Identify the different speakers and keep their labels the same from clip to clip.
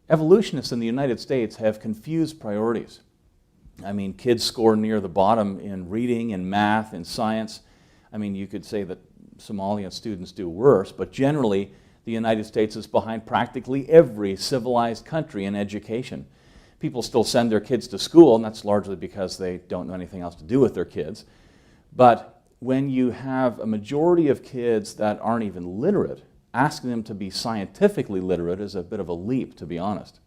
Speaker 1: Evolutionists in the United States have confused priorities. I mean, kids score near the bottom in reading and math and science. I mean, you could say that Somalian students do worse, but generally the United States is behind practically every civilized country in education. People still send their kids to school, and that's largely because they don't know anything else to do with their kids. But when you have a majority of kids that aren't even literate, asking them to be scientifically literate is a bit of a leap, to be honest.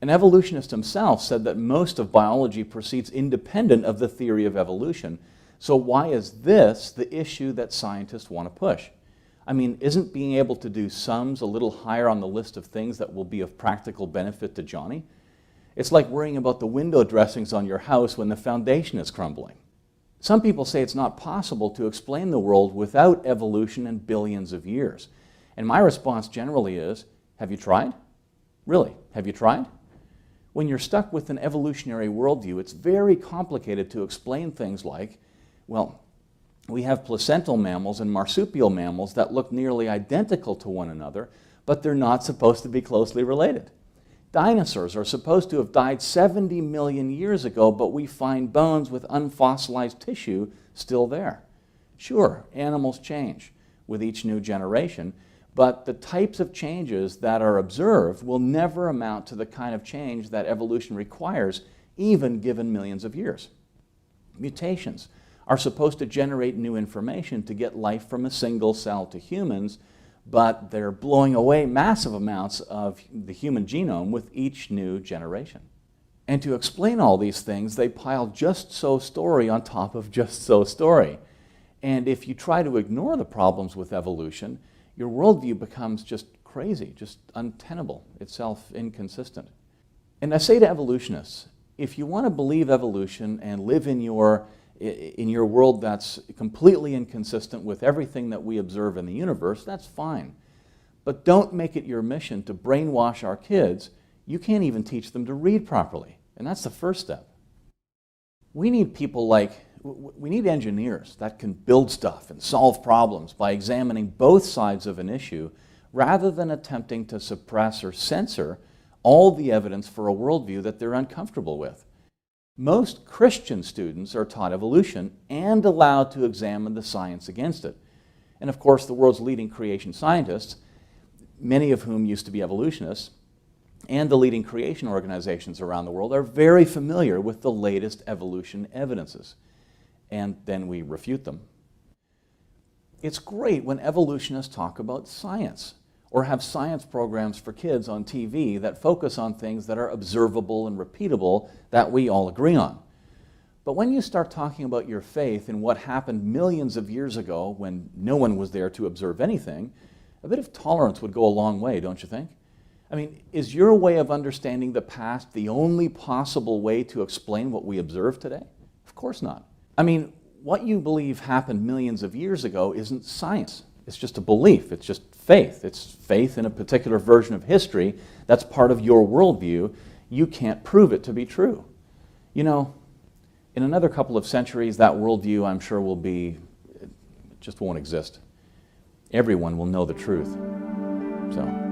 Speaker 1: An evolutionist himself said that most of biology proceeds independent of the theory of evolution. So why is this the issue that scientists want to push? I mean, isn't being able to do sums a little higher on the list of things that will be of practical benefit to Johnny? It's like worrying about the window dressings on your house when the foundation is crumbling. Some people say it's not possible to explain the world without evolution and billions of years. And my response generally is, have you tried? Really, have you tried? When you're stuck with an evolutionary worldview, it's very complicated to explain things like, well, we have placental mammals and marsupial mammals that look nearly identical to one another, but they're not supposed to be closely related. Dinosaurs are supposed to have died 70 million years ago, but we find bones with unfossilized tissue still there. Sure, animals change with each new generation, but the types of changes that are observed will never amount to the kind of change that evolution requires, even given millions of years. Mutations are supposed to generate new information to get life from a single cell to humans, but they're blowing away massive amounts of the human genome with each new generation. And to explain all these things, they pile just so story on top of just so story. And if you try to ignore the problems with evolution, your worldview becomes just crazy, just untenable, itself inconsistent. And I say to evolutionists, if you want to believe evolution and live in your world that's completely inconsistent with everything that we observe in the universe, that's fine. But don't make it your mission to brainwash our kids. You can't even teach them to read properly, and that's the first step. We need engineers that can build stuff and solve problems by examining both sides of an issue rather than attempting to suppress or censor all the evidence for a worldview that they're uncomfortable with. Most Christian students are taught evolution and allowed to examine the science against it. And of course, the world's leading creation scientists, many of whom used to be evolutionists, and the leading creation organizations around the world are very familiar with the latest evolution evidences. And then we refute them. It's great when evolutionists talk about science or have science programs for kids on TV that focus on things that are observable and repeatable that we all agree on. But when you start talking about your faith in what happened millions of years ago when no one was there to observe anything, a bit of tolerance would go a long way, don't you think? I mean, is your way of understanding the past the only possible way to explain what we observe today? Of course not. I mean, what you believe happened millions of years ago isn't science. It's just a belief. It's just faith. It's faith in a particular version of history that's part of your worldview. You can't prove it to be true. You know, in another couple of centuries, that worldview, I'm sure, just won't exist. Everyone will know the truth. So.